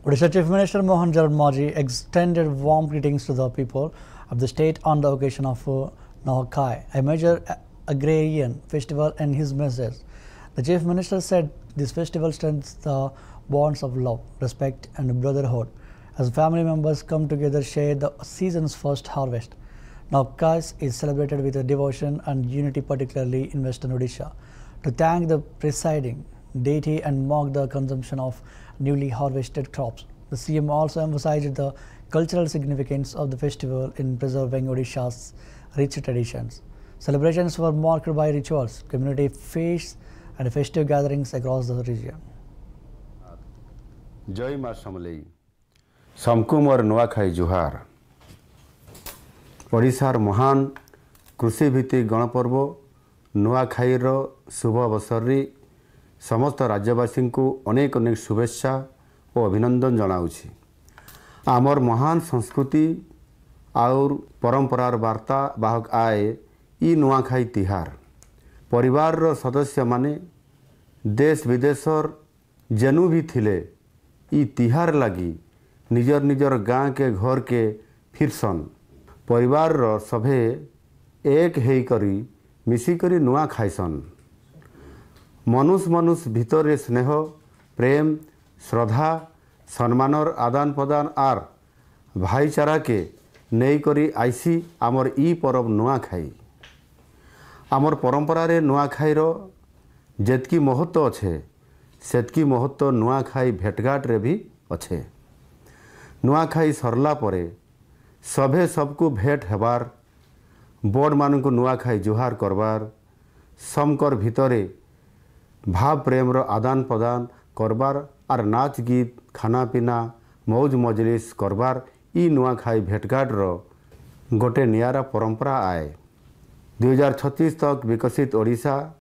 Odisha Chief Minister Mohan Maji extended warm greetings to the people of the state on the occasion of Nuakhai, a major agrarian festival. In his message, the Chief Minister said this festival strengthens the bonds of love, respect and brotherhood as family members come together share the season's first harvest. Nuakhai is celebrated with a devotion and unity, particularly in Western Odisha, to thank the presiding deity and mark the consumption of newly harvested crops. The CM also emphasized the cultural significance of the festival in preserving Odisha's rich traditions. Celebrations were marked by rituals, community feasts and festive gatherings across the region. जय माँ समलेई समकु मोर नुआखाई जुहार। ओडिशार महान कृषिभित्तिक गणपर्व नुआखाईर शुभ अवसर समस्त राज्यवासी को अनेक अनेक शुभेच्छा और अभिनंदन जनाऊँगी। आमर महान संस्कृति और परंपरार वार्ता बाहक आए ई नुआखाई तिहार परिवार सदस्य माने देश विदेशर जेनु भी थिले ई तिहार लगी निजर निजर गाँ के घर के फिरसन परिवार सभे एक हेई करी मिसिकरी नुआ खाइसन। मनुष्य मनुष्य भितर स्नेह प्रेम श्रद्धा सम्मानर आदान प्रदान आर भाईचारा के नहीं करी आईसी आमर ई परब नुआखाई। आमर परंपरा रे नुआखाईर जेतकी महत्व अच्छे सेतकी महत्व नुआखाई भेटघाट रे भी अच्छे। नुआखाई सरला परे सभे सबको भेट हेबार बड़ मान को नुआखाई जुहार करबार समकर भितरे भाव प्रेम रो आदान प्रदान करबार आर नाच गीत खाना पीना मौज मजलिस करबार ई नुआखाई भेटघाट रो गोटे नियारा परंपरा आए। 2036 तक विकसित ओडिशा